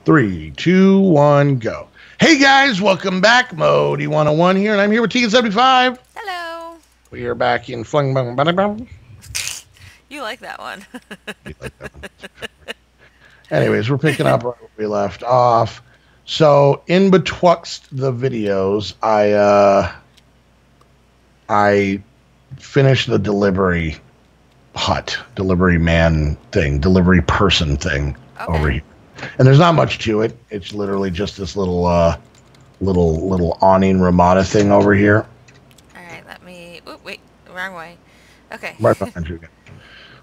3, 2, 1, go. Hey guys, welcome back. Modii 101 here, and I'm here with Tegan75. Hello. We are back in Fling Bang Bang Bang. You like that one. You like that one? Anyways, we're picking up right where we left off. So in betwixt the videos, I finished the delivery man thing, delivery person thing over Okay. here. And there's not much to it. It's literally just this little awning Ramada thing over here. All right, let me... Ooh, wait, wrong way. Okay. Right behind you again.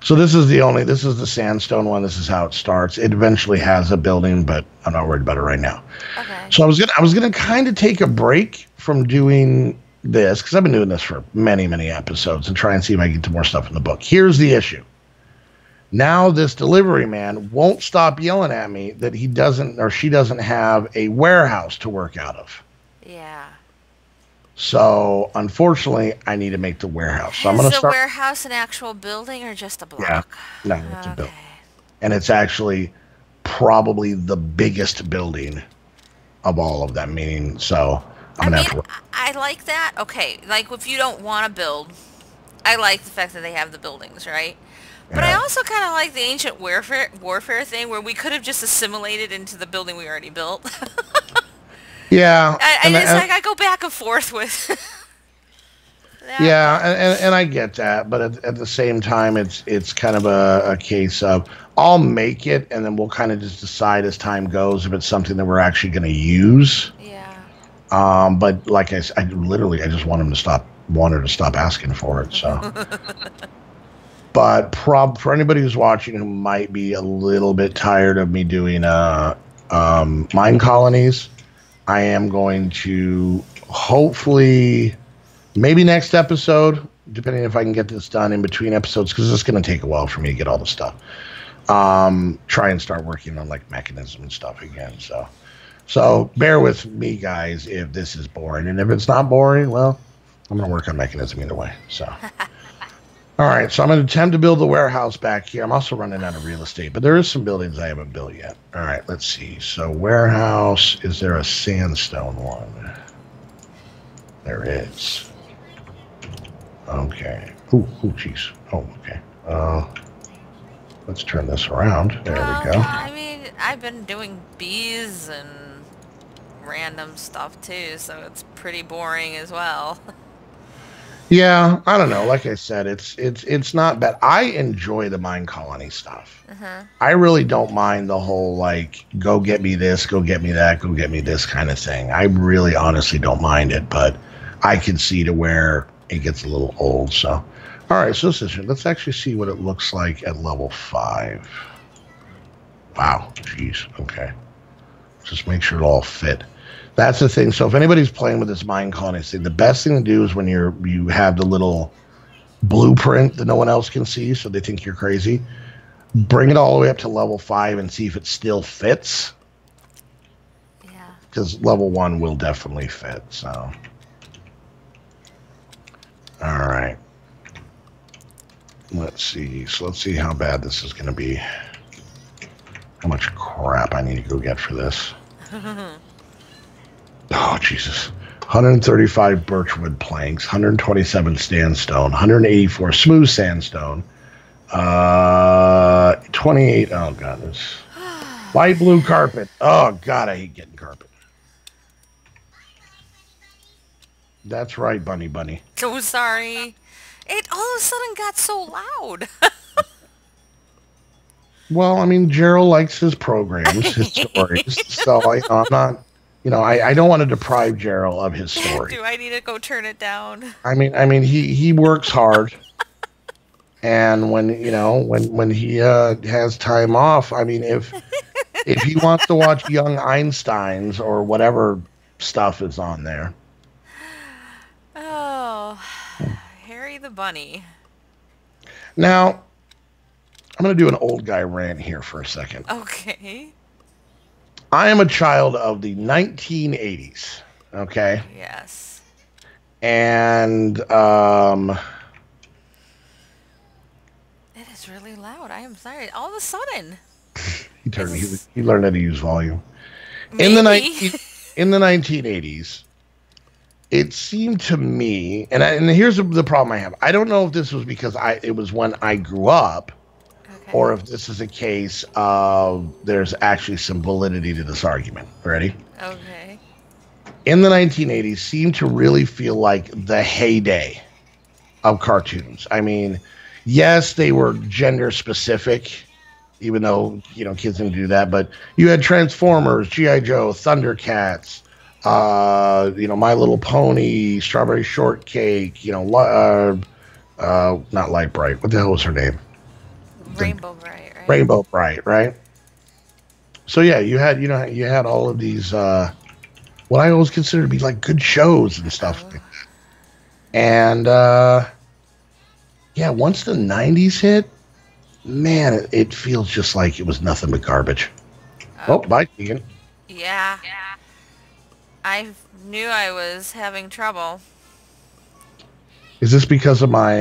So this is the sandstone one. This is how it starts. It eventually has a building, but I'm not worried about it right now. Okay. So I was gonna kind of take a break from doing this because I've been doing this for many episodes and try and see if I can get to more stuff in the book. Here's the issue. Now this delivery man won't stop yelling at me that he doesn't or she doesn't have a warehouse to work out of. Yeah. So unfortunately, I need to make the warehouse. So I'm Is gonna the start. warehouse an actual building or just a Yeah, block? no, it's a Okay. building, and it's actually probably the biggest building of all of them. Meaning, so I'm I gonna mean, have to. I like that. Okay, like if you don't want to build, I like the fact that they have the buildings, right? But I Yeah, also kind of like the ancient warfare thing where we could have just assimilated into the building we already built. yeah, I just like I go back and forth with that, yeah, but and I get that, but at the same time, it's kind of a case of I'll make it, and then we'll kind of just decide as time goes if it's something that we're actually going to use. yeah. But like I said, I just want him to want her to stop asking for it. So, but for anybody who's watching who might be a little bit tired of me doing mine colonies, I am going to hopefully maybe next episode, depending if I can get this done in between episodes, because it's going to take a while for me to get all the stuff. Try and start working on like mechanism and stuff again. So bear with me, guys, if this is boring. And if it's not boring, well, I'm going to work on mechanism either way. So, all right. So I'm going to attempt to build the warehouse back here. I'm also running out of real estate, but there is some buildings I haven't built yet. All right. Let's see. So warehouse, is there a sandstone one? There is. Okay. Ooh, jeez. Oh, okay. Let's turn this around. There we go. I mean, I've been doing bees and random stuff too, so it's pretty boring as well. Yeah, I don't know. Like I said, it's not bad. I enjoy the mine colony stuff. Uh-huh. I really don't mind the whole like go get me this, go get me that, go get me this kind of thing. I really honestly don't mind it, but I can see to where it gets a little old. So, all right, so let's actually see what it looks like at level 5. Wow, jeez. Okay, just make sure it all fit. That's the thing. So if anybody's playing with this mine colony thing, the best thing to do is when you have the little blueprint that no one else can see, so they think you're crazy. Bring it all the way up to level 5 and see if it still fits. Yeah. Because level 1 will definitely fit. So, all right. Let's see. So let's see how bad this is going to be. How much crap I need to go get for this. Oh, Jesus. 135 birchwood planks, 127 sandstone, 184 smooth sandstone, 28, oh, God, this light blue carpet. Oh, God, I hate getting carpet. That's right, Bunny. So sorry. It all of a sudden got so loud. Well, I mean, Gerald likes his programs, his stories, so I'm not, I don't want to deprive Gerald of his story. Do I need to go turn it down? I mean, he works hard, and when he has time off, I mean, if he wants to watch Young Einsteins or whatever stuff is on there. Oh, Harry the Bunny. Now, I'm going to do an old guy rant here for a second. Okay. I am a child of the 1980s, okay? Yes. And It is really loud. I am sorry. All of a sudden. It's he learned how to use volume in the maybe. 1980s. It seemed to me, and here's the problem I have. I don't know if this was because it was when I grew up, or Okay. if this is a case of there's actually some validity to this argument. Ready? Okay. In the 1980s, seemed to really feel like the heyday of cartoons. I mean, yes, they were gender specific, even though kids didn't do that. But you had Transformers, GI Joe, Thundercats, My Little Pony, Strawberry Shortcake. Not Light Bright. What the hell was her name? The Rainbow Bright, right? Rainbow Bright, right? So yeah, you had all of these what I always consider to be like good shows and stuff. Uh-oh. And yeah, once the 90s hit, man, it feels just like it was nothing but garbage. Oh, Oh, bye, Keegan. yeah. I knew I was having trouble. Is this because of my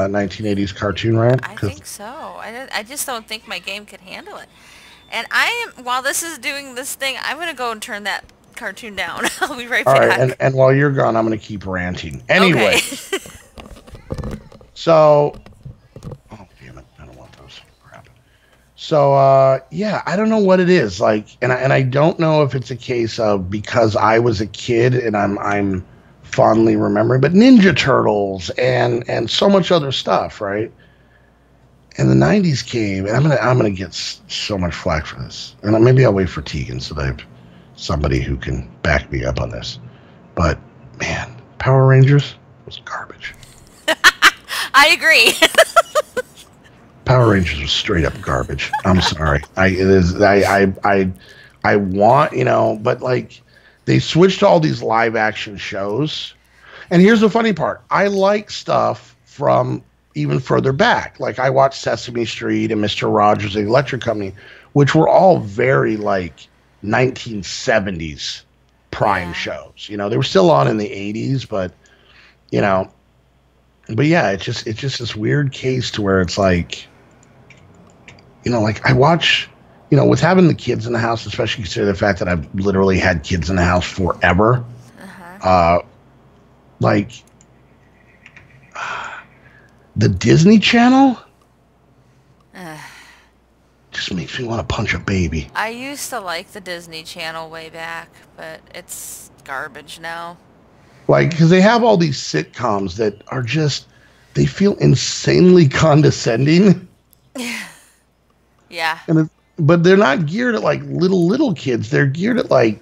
1980s cartoon rant? I 'Cause- think so. I just don't think my game could handle it. And while this is doing this thing, I'm going to go and turn that cartoon down. I'll be right all right, back. and while you're gone, I'm going to keep ranting. Okay. Anyway, so oh damn it, I don't want those. Crap. So yeah, I don't know what it is like, and I don't know if it's a case of because I was a kid and I'm fondly remembering, but Ninja Turtles and so much other stuff, right? And the 90s came, and I'm gonna get so much flack for this, and maybe I'll wait for Tegan so that I have somebody who can back me up on this. But man, Power Rangers was garbage. I agree. Power Rangers was straight up garbage. I'm sorry. I want, but like they switched to all these live action shows. And here's the funny part. I like stuff from even further back. Like I watched Sesame Street and Mr. Rogers' The Electric Company, which were all very like 1970s prime Yeah. shows. They were still on in the 80s, you know, but yeah, it's just this weird case to where it's like like I watch, with having the kids in the house, especially consider the fact that I've literally had kids in the house forever. Uh-huh. Like the Disney Channel just makes me want to punch a baby. I used to like the Disney Channel way back, but it's garbage now. Like, because they have all these sitcoms that are just, they feel insanely condescending. Yeah. But they're not geared at like little kids. They're geared at like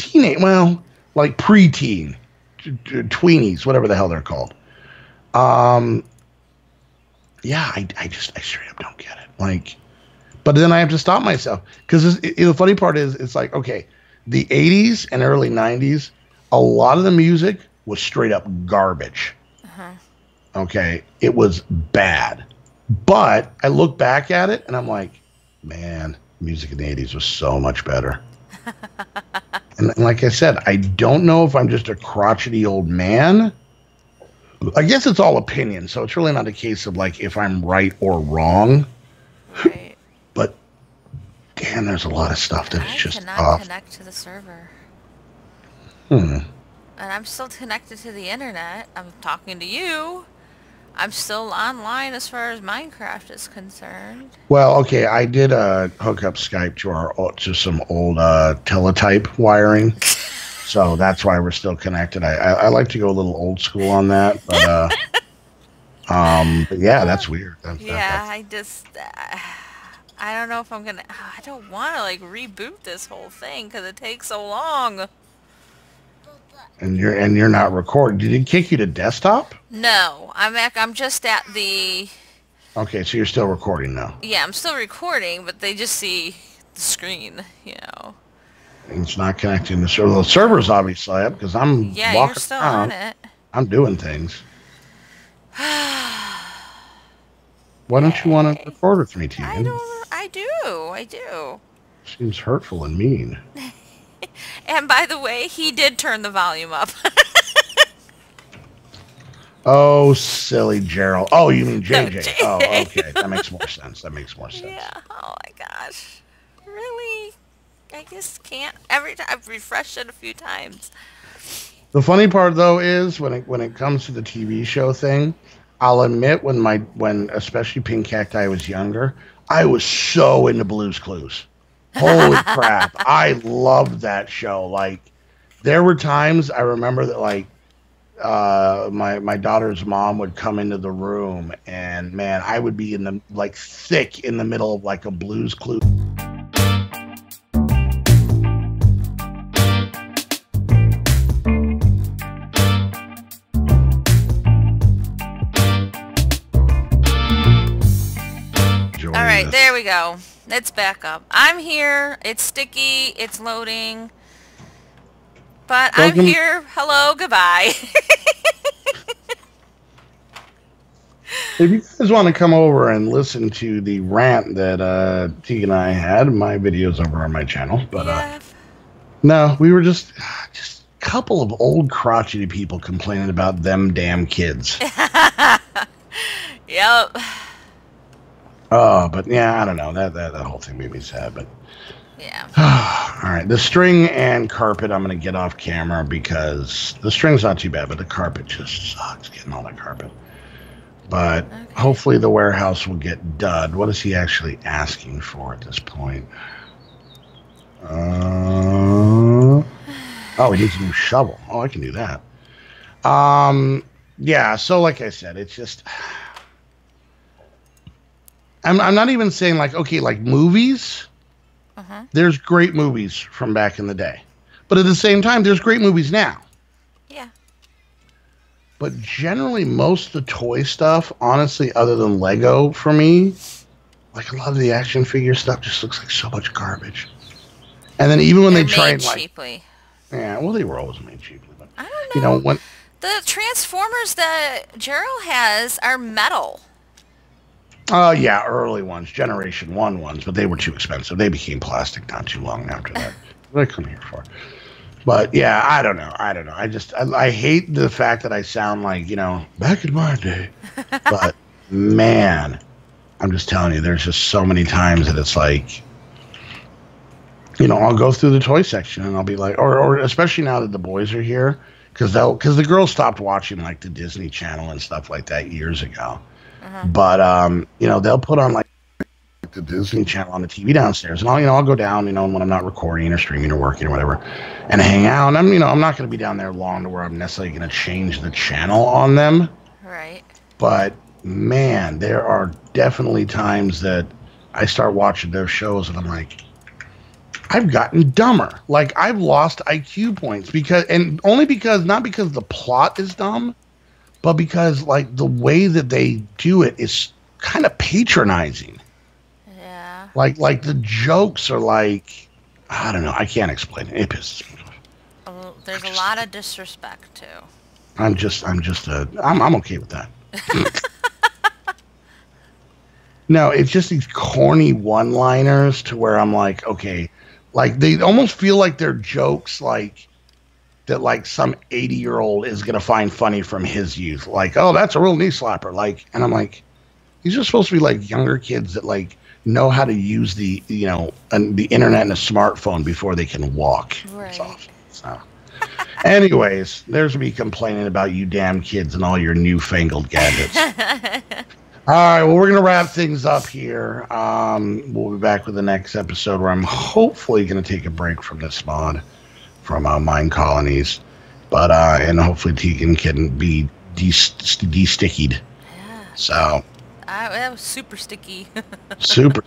like preteen, tweenies, whatever the hell they're called. Yeah, I straight up don't get it. Like, but then I have to stop myself because the funny part is it's like, okay, the 80s and early 90s, a lot of the music was straight up garbage. Uh-huh. Okay, it was bad. But I look back at it and I'm like, man, music in the 80s was so much better. And like I said, I don't know if I'm just a crotchety old man. I guess it's all opinion, so it's really not a case of like if I'm right or wrong. Right. But damn, there's a lot of stuff that is I just cannot off. connect to the server. Hmm. And I'm still connected to the internet. I'm talking to you. I'm still online as far as Minecraft is concerned. Well, okay, I did hook up Skype to some old teletype wiring, so that's why we're still connected. I like to go a little old school on that, but yeah, that's weird. Yeah, I don't know if I'm gonna. I don't want to like reboot this whole thing because it takes so long. And you're not recording. Did it kick you to desktop? No, I'm just at the. Okay, so you're still recording now. Yeah, I'm still recording, but they just see the screen, And it's not connecting to the server. The server's obviously up because I'm Yeah, you're walking still around. on it. I'm doing things. Why don't you want to record with me, Tegan? I do. Seems hurtful and mean. And by the way, he did turn the volume up. Oh, silly Gerald. Oh, you mean JJ? No, Oh, okay. That makes more sense. Yeah, oh my gosh. Really? I just can't. Every time I've refreshed it a few times. The funny part though is when it comes to the TV show thing, I'll admit when especially Pink Cacti was younger, I was so into Blue's Clues. Holy crap. I loved that show. Like there were times I remember that like my daughter's mom would come into the room and man, I would be in the like thick in the middle of like a Blue's Clues. All right, there we go. It's back up. I'm here. It's sticky. It's loading. But Welcome. I'm here. Hello. Goodbye. If you guys want to come over and listen to the rant that T and I had, my video's over on my channel. But Yeah. no, we were just a couple of old crotchety people complaining about them damn kids. Yep. Oh, but yeah, I don't know. That whole thing made me sad. But Yeah. all right, the string and carpet I'm going to get off camera because the string's not too bad, but the carpet just sucks getting all that carpet. But hopefully the warehouse will get done. What is he actually asking for at this point? Oh, he needs a new shovel. Oh, I can do that. Yeah, so like I said, it's just... I'm not even saying like, okay, like movies. There's great movies from back in the day. But at the same time, there's great movies now. Yeah. But generally, most of the toy stuff, honestly, other than Lego for me, like a lot of the action figure stuff just looks like so much garbage. And then even when they try and like... cheaply. Yeah, well, they were always made cheaply. But, I don't know. you know, when... The Transformers that Gerald has are metal. Yeah, early ones, Generation 1 ones, but they were too expensive. They became plastic not too long after that. What did I come here for? But yeah, I don't know. I hate the fact that I sound like, you know, back in my day. But man, I'm just telling you, there's just so many times that it's like, you know, I'll go through the toy section and I'll be like, or especially now that the boys are here, because the girls stopped watching like the Disney Channel and stuff like that years ago. But you know, they'll put on like the Disney Channel on the TV downstairs, and I'll go down, you know, when I'm not recording or streaming or working or whatever, and hang out. And I'm not going to be down there long to where I'm necessarily going to change the channel on them. Right. But man, there are definitely times that I start watching those shows and I'm like, I've gotten dumber. Like I've lost IQ points not because the plot is dumb, but because like the way that they do it is kind of patronizing. Yeah. Like the jokes are like, I don't know. I can't explain it. It pisses me off. There's a lot of disrespect too. I'm okay with that. No, it's just these corny one-liners to where I'm like, okay, like they almost feel like they're jokes like that, like some 80-year-old is going to find funny from his youth. Like, oh, that's a real knee slapper. Like, and I'm like, these are supposed to be like younger kids that like know how to use the, you know, the internet and a smartphone before they can walk. Right. So, anyways, there's me complaining about you damn kids and all your newfangled gadgets. All right, well, we're going to wrap things up here. We'll be back with the next episode where I'm hopefully going to take a break from this mod, from Mine Colonies. But, and hopefully Tegan can be de-stickied. Yeah. So. That was super sticky. Super.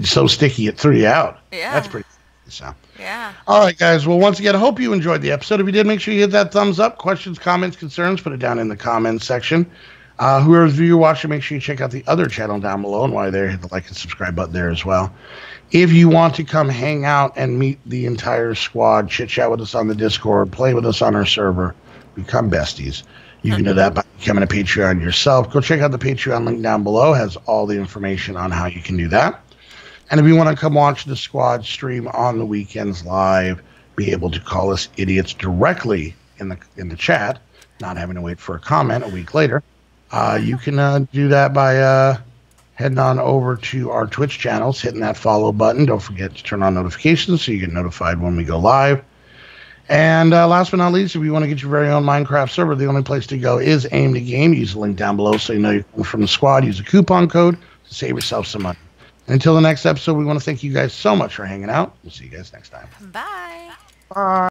So sticky it threw you out. Yeah. That's pretty so. Yeah. All right, guys. Well, once again, I hope you enjoyed the episode. If you did, make sure you hit that thumbs up. Questions, comments, concerns, put it down in the comments section. Whoever's viewer watching, make sure you check out the other channel down below. And while you're there, hit the like and subscribe button there as well. If you want to come hang out and meet the entire squad, chit-chat with us on the Discord, play with us on our server, become besties, you can do that by becoming a Patreon yourself. Go check out the Patreon link down below. It has all the information on how you can do that. And if you want to come watch the squad stream on the weekends live, be able to call us idiots directly in the chat, not having to wait for a comment a week later, you can do that by heading on over to our Twitch channels, hitting that follow button. Don't forget to turn on notifications so you get notified when we go live. And last but not least, if you want to get your very own Minecraft server, the only place to go is Aim to Game. Use the link down below so you know you're coming from the squad. Use a coupon code to save yourself some money. Until the next episode, we want to thank you guys so much for hanging out. We'll see you guys next time. Bye. Bye.